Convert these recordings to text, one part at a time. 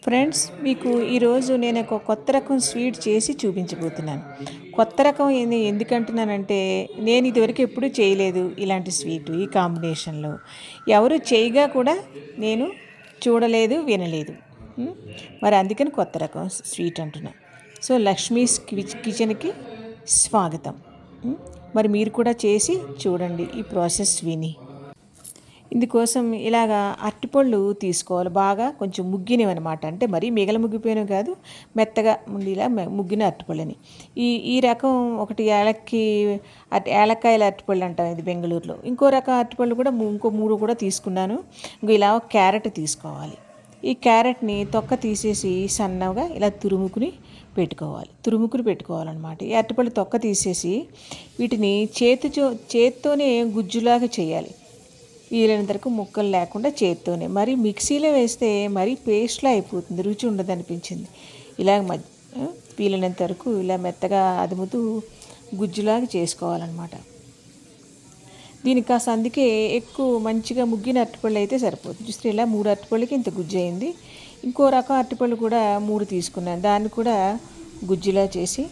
Friends, మీకు ఈరోజు నేను ఒక కొత్త రకం స్వీట్ చేసి చూపించబోతున్నాను. కొత్త రకం ఎందుకంటున్నానంటే, నేను ఇదివరకు ఎప్పుడూ చేయలేదు ఇలాంటి స్వీటు ఈ కాంబినేషన్లో. ఎవరు చేయగా కూడా నేను చూడలేదు, వినలేదు. మరి అందుకని కొత్త రకం స్వీట్ అంటున్నా. సో లక్ష్మీస్ కిచెన్కి స్వాగతం. మరి మీరు కూడా చేసి చూడండి ఈ ప్రాసెస్ విని. ఇందుకోసం ఇలాగా అరటిపళ్ళు తీసుకోవాలి, బాగా కొంచెం ముగ్గినవి అనమాట. అంటే మరీ మిగల ముగ్గిపోయినవి కాదు, మెత్తగా ఇలా ముగ్గిన అరటిపళ్ళని. ఈ రకం ఒకటి ఏలక్కాయల అరటిపళ్ళు అంటాం, ఇది బెంగళూరులో. ఇంకో రకం అరటిపళ్ళు కూడా ఇంకో 3 కూడా తీసుకున్నాను. ఇలా ఒక క్యారెట్ తీసుకోవాలి. ఈ క్యారెట్ని తొక్క తీసేసి సన్నగా ఇలా తురుముకుని పెట్టుకోవాలన్నమాట. ఈ అరటిపళ్ళు తొక్క తీసేసి వీటిని చేత్తోనే గుజ్జులాగా చేయాలి. వీలైనంత వరకు ముక్కలు లేకుండా చేత్తోనే. మరి మిక్సీలో వేస్తే మరీ పేస్ట్లా అయిపోతుంది, రుచి ఉండదు అనిపించింది. ఇలా వీలైనంత వరకు ఇలా మెత్తగా అదుముతూ గుజ్జులాగా చేసుకోవాలన్నమాట. దీనికి కాస్త అందుకే ఎక్కువ మంచిగా ముగ్గిన అరటిపళ్ళు అయితే సరిపోతుంది. చూస్తే ఇలా 3 అరటిపళ్ళకి ఇంత గుజ్జు అయింది. ఇంకో రకం అరటిపళ్ళు కూడా 3 తీసుకున్నాను, దాన్ని కూడా గుజ్జులా చేసి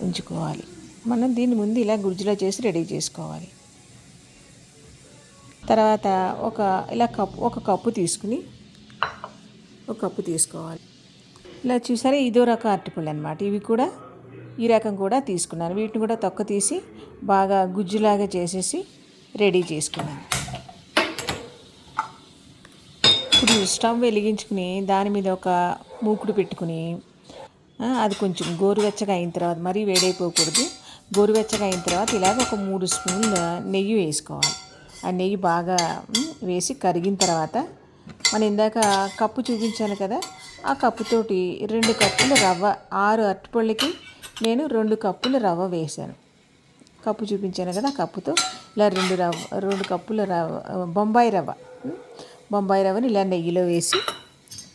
ఉంచుకోవాలి. మనం దీన్ని ముందు ఇలా గుజ్జులా చేసి రెడీ చేసుకోవాలి. తర్వాత ఒక కప్పు తీసుకోవాలి. ఇలా చూసారా, ఇదో రకం అరటిపళ్ళు అనమాట. ఇవి కూడా ఈ రకం కూడా తీసుకున్నాను. వీటిని కూడా తొక్క తీసి బాగా గుజ్జులాగా చేసేసి రెడీ చేసుకున్నాను. ఇప్పుడు స్టవ్ వెలిగించుకుని దాని మీద ఒక మూకుడు పెట్టుకుని, అది కొంచెం గోరువెచ్చగా అయిన తర్వాత, మరీ వేడైపోకూడదు, గోరువెచ్చగా అయిన తర్వాత ఇలాగ ఒక 3 స్పూన్ల నెయ్యి వేసుకోవాలి. ఆ నెయ్యి బాగా వేసి కరిగిన తర్వాత, మనం ఇందాక కప్పు చూపించాను కదా, ఆ కప్పుతోటి 2 కప్పుల రవ్వ, 6 అరటిపళ్ళకి నేను 2 కప్పుల రవ్వ వేశాను. కప్పు చూపించాను కదా, ఆ కప్పుతో ఇలా 2 కప్పుల బొంబాయి రవ్వని ఇలా నెయ్యిలో వేసి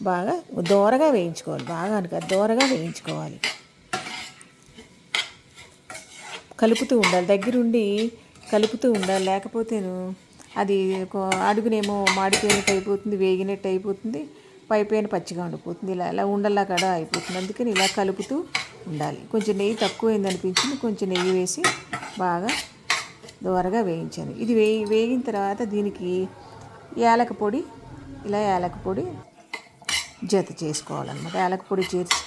బాగా దోరగా వేయించుకోవాలి. దోరగా వేయించుకోవాలి. కలుపుతూ ఉండాలి, దగ్గరుండి కలుపుతూ ఉండాలి. లేకపోతేను అది అడుగునేమో మాడిపోయినట్టు అయిపోతుంది, వేగినట్టు అయిపోతుంది, పైపైన పచ్చిగా ఉండిపోతుంది, ఇలా ఉండల్లా కూడా అయిపోతుంది. అందుకని ఇలా కలుపుతూ ఉండాలి. కొంచెం నెయ్యి తక్కువైంది అనిపించింది, కొంచెం నెయ్యి వేసి బాగా దోరగా వేయించాను. ఇది వేగిన తర్వాత దీనికి యాలక పొడి జత చేసుకోవాలన్నమాట. యాలక పొడి చేర్చి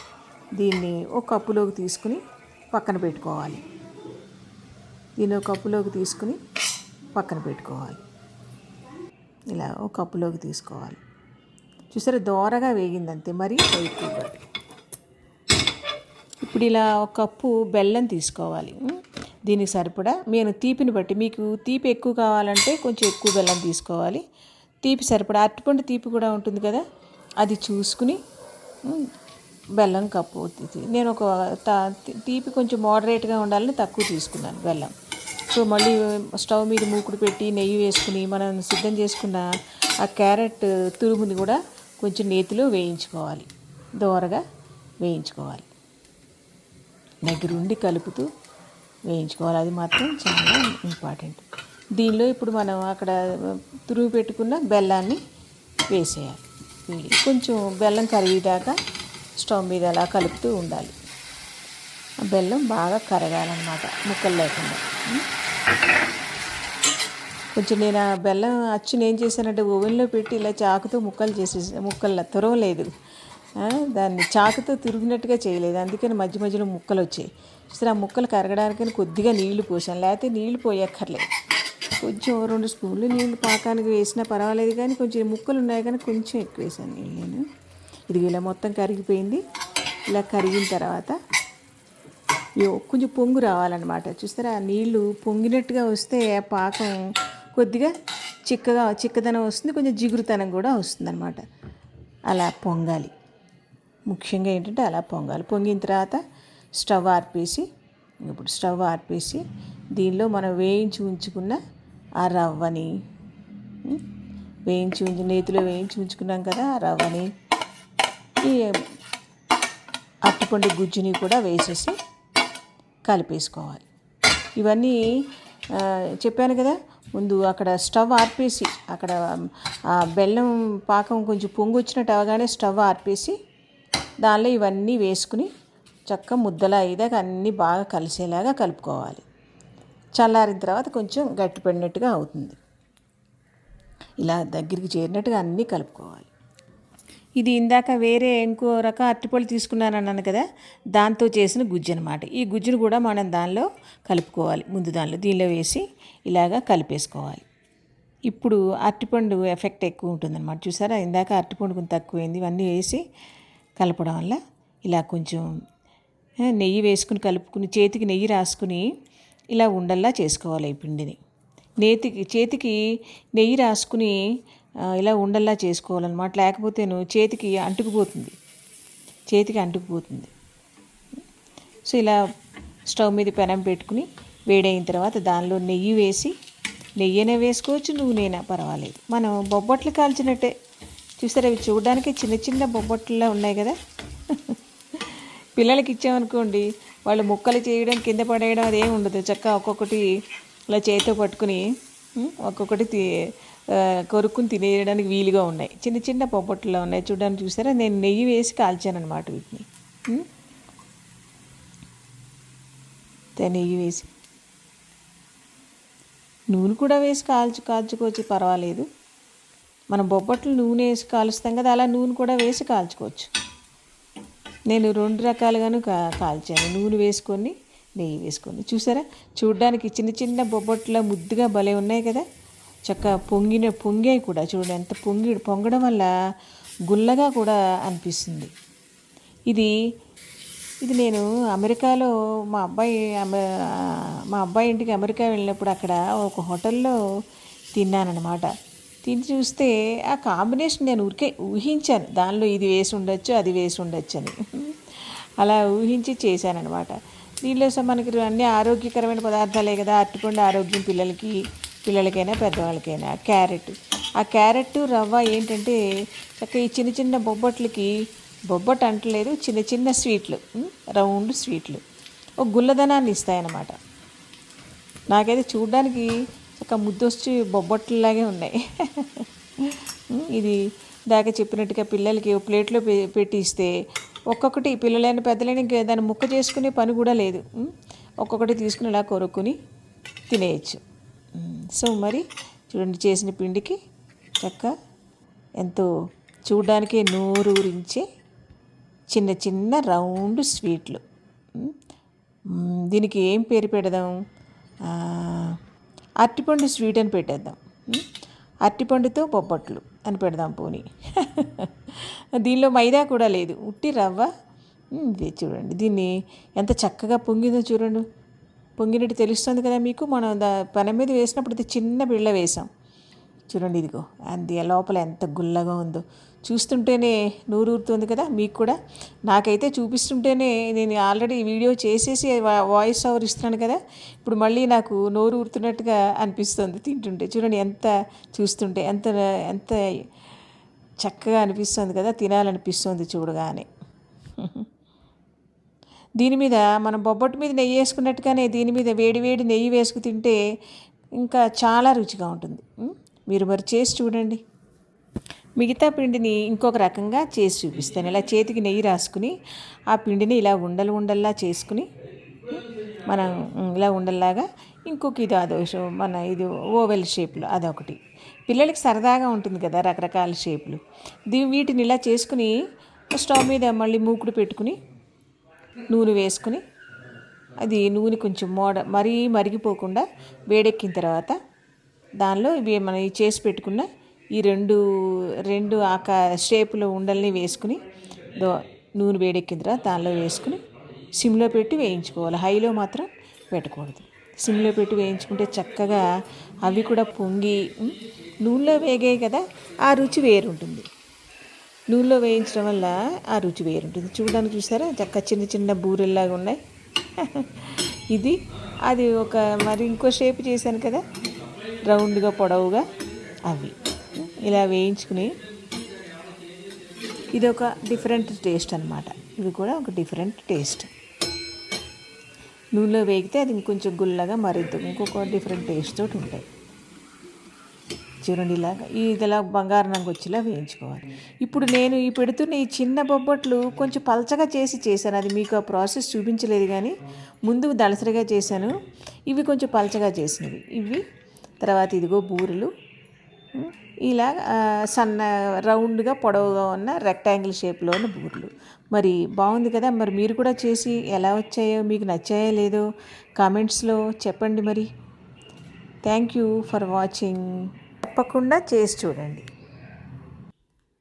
దీన్ని ఒక కప్పులోకి తీసుకుని పక్కన పెట్టుకోవాలి. ఇలా ఒక కప్పులోకి తీసుకోవాలి. చూసారా, దోరగా వేగిందంతే, మరీ ఎక్కువగా. ఇప్పుడు ఇలా ఒక కప్పు బెల్లం తీసుకోవాలి. దీనికి సరిపడా, నేను తీపిని బట్టి, మీకు తీపి ఎక్కువ కావాలంటే కొంచెం ఎక్కువ బెల్లం తీసుకోవాలి. తీపి సరిపడా, అరటిపండు తీపి కూడా ఉంటుంది కదా, అది చూసుకుని బెల్లం కప్పు. నేను ఒక తీపి కొంచెం మోడరేట్గా ఉండాలని తక్కువ తీసుకున్నాను బెల్లం. సో మళ్ళీ స్టవ్ మీద మూకుడు పెట్టి నెయ్యి వేసుకుని మనం సిద్ధం చేసుకున్న ఆ క్యారెట్ తురుముని కూడా కొంచెం నేతిలో దోరగా వేయించుకోవాలి. దగ్గరుండి కలుపుతూ వేయించుకోవాలి. అది మాత్రం చాలా ఇంపార్టెంట్. దీనిలో ఇప్పుడు మనం అక్కడ తురుము పెట్టుకున్న బెల్లాన్ని వేసేయాలి. కొంచెం బెల్లం కరిగేదాకా స్టవ్ మీద అలా కలుపుతూ ఉండాలి. బెల్లం బాగా కరగాలన్నమాట, ముక్కలు లేకుండా. కొంచెం నేను ఆ బెల్లం ఏం చేశానంటే ఓవెన్లో పెట్టి ఇలా చాకుతో ముక్కలు తురవలేదు, దాన్ని చాకుతో తురిగినట్టుగా చేయలేదు. అందుకని మధ్య మధ్యలో ముక్కలు వచ్చాయి. సరే, ఆ ముక్కలు కరగడానికని కొద్దిగా నీళ్లు పోసాను, లేకపోతే నీళ్లు పోయక్కర్లేదు. కొంచెం 2 స్పూన్లు నీళ్లు పాకానికి వేసినా పర్వాలేదు, కానీ కొంచెం ముక్కలు ఉన్నాయి కానీ కొంచెం ఎక్కువ వేసాను నీళ్ళు నేను. ఇది ఇలా మొత్తం కరిగిపోయింది. ఇలా కరిగిన తర్వాత కొంచెం పొంగు రావాలన్నమాట. చూస్తారా, ఆ నీళ్లు పొంగినట్టుగా వస్తే ఆ పాకం కొద్దిగా చిక్కదనం వస్తుంది, కొంచెం జిగురుతనం కూడా వస్తుంది అన్నమాట. అలా పొంగాలి. ముఖ్యంగా ఏంటంటే అలా పొంగాలి. పొంగిన తర్వాత స్టవ్ ఆర్పేసి దీనిలో మనం వేయించి ఉంచుకున్న ఆ రవ్వని, నేతిలో వేయించి ఉంచుకున్నాం కదా, ఆ రవ్వని, ఈ అరటిపండు గుజ్జుని కూడా వేసేసి కలిపేసుకోవాలి. ఇవన్నీ చెప్పాను కదా, ముందు అక్కడ స్టవ్ ఆర్పేసి అక్కడ ఆ బెల్లం పాకం కొంచెం పొంగు వచ్చినట్టు అవగానే స్టవ్ ఆర్పేసి దానిలో ఇవన్నీ వేసుకుని చక్క ముద్దలా అయ్యేదాకా అన్నీ బాగా కలిసేలాగా కలుపుకోవాలి. చల్లారిన తర్వాత కొంచెం గట్టిపడినట్టుగా అవుతుంది. ఇలా దగ్గరికి చేరినట్టుగా అన్నీ కలుపుకోవాలి. ఇది ఇందాక వేరే ఇంకో రకం అరటిపళ్ళు తీసుకున్నానన్నాను కదా, దాంతో చేసిన గుజ్జు అనమాట. ఈ గుజ్జును కూడా మనం దానిలో కలుపుకోవాలి. ముందు దీనిలో వేసి ఇలాగా కలిపేసుకోవాలి. ఇప్పుడు అరటిపండు ఎఫెక్ట్ ఎక్కువ ఉంటుందన్నమాట. చూసారా, ఇందాక అరటిపండు కొంచెం తక్కువైంది. ఇవన్నీ వేసి కలపడం వల్ల ఇలా కొంచెం నెయ్యి వేసుకుని కలుపుకుని చేతికి నెయ్యి రాసుకుని ఇలా ఉండల్లా చేసుకోవాలి. ఈ పిండిని చేతికి నెయ్యి రాసుకుని ఇలా ఉండల్లా చేసుకోవాలన్నమాట. లేకపోతే చేతికి అంటుకుపోతుంది. సో ఇలా స్టవ్ మీద పెనం పెట్టుకుని వేడైన తర్వాత దానిలో నెయ్యి వేసి, నెయ్యినే వేసుకోవచ్చు, నూనెనా పర్వాలేదు. మనం బొబ్బట్లు కాల్చినట్టే. చూసారా, అవి చూడడానికి చిన్న చిన్న బొబ్బట్లా ఉన్నాయి కదా. పిల్లలకి ఇచ్చామనుకోండి, వాళ్ళు ముక్కలు చేయడం కింద పడేయడం అదేం ఉండదు. చక్కగా ఒక్కొక్కటి ఇలా చేతితో పట్టుకుని ఒక్కొక్కటి కొరుక్కుని తినేయడానికి వీలుగా ఉన్నాయి. చిన్న చిన్న బొబ్బట్లా ఉన్నాయి చూడడానికి. చూసారా, నేను నెయ్యి వేసి కాల్చాను అనమాట వీటిని. నెయ్యి వేసి నూనె కూడా వేసి కాల్చుకోవచ్చు, పర్వాలేదు. మనం బొబ్బట్లు నూనె వేసి కాలుస్తాం కదా, అలా నూనె కూడా వేసి కాల్చుకోవచ్చు. నేను 2 రకాలుగాను కాల్చాను, నూనె వేసుకొని నెయ్యి వేసుకొని. చూసారా, చూడ్డానికి చిన్న చిన్న బొబ్బట్ల ముద్దుగా భలే ఉన్నాయి కదా. చక్కగా పొంగాయి కూడా. చూడండి ఎంత పొంగడం వల్ల గుల్లగా కూడా అనిపిస్తుంది. ఇది నేను అమెరికాలో మా అబ్బాయి ఇంటికి అమెరికా వెళ్ళినప్పుడు అక్కడ ఒక హోటల్లో తిన్నానమాట. తిని చూస్తే ఆ కాంబినేషన్ నేను ఊహించాను. దానిలో ఇది వేసి ఉండొచ్చు, అది వేసి ఉండొచ్చు అని అలా ఊహించి చేశాననమాట. దీనిలో మనకి అన్ని ఆరోగ్యకరమైన పదార్థాలే కదా. అరటిపండు ఆరోగ్యం, పిల్లలకైనా పెద్దవాళ్ళకైనా. ఆ క్యారెట్ రవ్వ ఏంటంటే చక్కగా ఈ చిన్న చిన్న బొబ్బట్లకి, బొబ్బట్ అంటలేదు, చిన్న చిన్న స్వీట్లు, రౌండ్ స్వీట్లు ఒక గుల్లదనాన్ని ఇస్తాయన్నమాట. నాకైతే చూడ్డానికి ఒక ముద్దొచ్చి బొబ్బట్లలాగే ఉన్నాయి. ఇది దాకా చెప్పినట్టుగా పిల్లలకి ప్లేట్లో పెట్టి ఇస్తే ఒక్కొక్కటి, పిల్లలైన పెద్దలైన ఇంకా దాన్ని ముక్క చేసుకునే పని కూడా లేదు. ఒక్కొక్కటి తీసుకుని ఇలా కొరుక్కుని తినేయచ్చు. సో మరి చూడండి, చేసిన పిండికి ఎంతో చూడడానికి నోరూరించే చిన్న చిన్న రౌండ్ స్వీట్లు. దీనికి ఏం పేరు పెడదాం? అరటిపండు స్వీట్ అని పెట్టేద్దాం. అరటిపండుతో బొబ్బట్లు అని పెడదాం పోనీ. దీనిలో మైదా కూడా లేదు, ఉట్టి రవ్వ. చూడండి దీన్ని ఎంత చక్కగా పొంగిందో చూడండి. పొంగినట్టు తెలుస్తుంది కదా మీకు. మనం పెనం మీద వేసినప్పుడు ఇది చిన్న బిళ్ళ వేసాం చూడండి. ఇదిగో అది లోపల ఎంత గుల్లగా ఉందో చూస్తుంటేనే నూరూరుతుంది కదా మీకు కూడా. నాకైతే చూపిస్తుంటేనే, నేను ఆల్రెడీ వీడియో చేసేసి వాయిస్ ఓవర్ ఇస్తున్నాను కదా, ఇప్పుడు మళ్ళీ నాకు నోరు ఊరుతున్నట్టుగా అనిపిస్తుంది తింటుంటే. చూడండి చూస్తుంటే ఎంత చక్కగా అనిపిస్తుంది కదా, తినాలనిపిస్తుంది చూడగానే. దీని మీద మనం బొబ్బట్టు మీద నెయ్యి వేసుకున్నట్టుగానే దీని మీద వేడి నెయ్యి వేసుకు తింటే ఇంకా చాలా రుచిగా ఉంటుంది. మీరు మరి చేసి చూడండి. మిగతా పిండిని ఇంకొక రకంగా చేసి చూపిస్తాను. ఇలా చేతికి నెయ్యి రాసుకుని ఆ పిండిని ఇలా ఉండల్లా చేసుకుని మనం ఇలా ఉండల్లాగా ఇంకొక ఇది ఓవెల్ షేప్లో అదొకటి. పిల్లలకి సరదాగా ఉంటుంది కదా రకరకాల షేపులు. వీటిని ఇలా చేసుకుని స్టవ్ మీద మళ్ళీ మూకుడు పెట్టుకుని నూనె వేసుకుని, అది నూనె కొంచెం మరీ మరిగిపోకుండా వేడెక్కిన తర్వాత దానిలో మనం చేసి పెట్టుకున్న ఈ రెండు షేపులో ఉండల్ని వేసుకుని నూనె వేడెక్కిన తర్వాత దానిలో వేసుకుని సిమ్లో పెట్టి వేయించుకోవాలి. హైలో మాత్రం పెట్టకూడదు. సిమ్లో పెట్టి వేయించుకుంటే చక్కగా అవి కూడా పొంగి నూనెలో వేగాయి కదా, ఆ రుచి వేరుంటుంది. నూనెలో వేయించడం వల్ల ఆ రుచి వేరుంటుంది. చూడడానికి చూసారా చక్క చిన్న చిన్న బూరెల్లాగా ఉన్నాయి. అది మరి ఇంకో షేప్ చేశాను కదా, రౌండ్గా పొడవుగా. అవి ఇలా వేయించుకుని ఇది ఒక డిఫరెంట్ టేస్ట్ అనమాట. ఇవి కూడా ఒక డిఫరెంట్ టేస్ట్. నూనెలో వేగితే అది ఇంకొంచెం గుల్లగా మరింత ఇంకొక డిఫరెంట్ టేస్ట్ తోటి ఉంటాయి. చూడండి ఇలాగ ఇదిలా బంగారం రంగు వచ్చేలా వేయించుకోవాలి. ఇప్పుడు నేను ఈ పెడుతున్న ఈ చిన్న బొబ్బట్లు కొంచెం పలచగా చేశాను. అది మీకు ఆ ప్రాసెస్ చూపించలేదు కానీ ముందు దళసరిగా చేశాను. ఇవి కొంచెం పలచగా చేసినవి ఇవి. తర్వాత ఇదిగో బూరెలు ఇలా సన్న రౌండ్గా పొడవుగా ఉన్న రెక్టాంగిల్ షేప్లో ఉన్న బూరెలు. మరి బాగుంది కదా. మరి మీరు కూడా చేసి ఎలా వచ్చాయో, మీకు నచ్చాయో లేదో కామెంట్స్లో చెప్పండి. మరి థ్యాంక్ యూ ఫర్ వాచింగ్. తప్పకుండా చేసి చూడండి.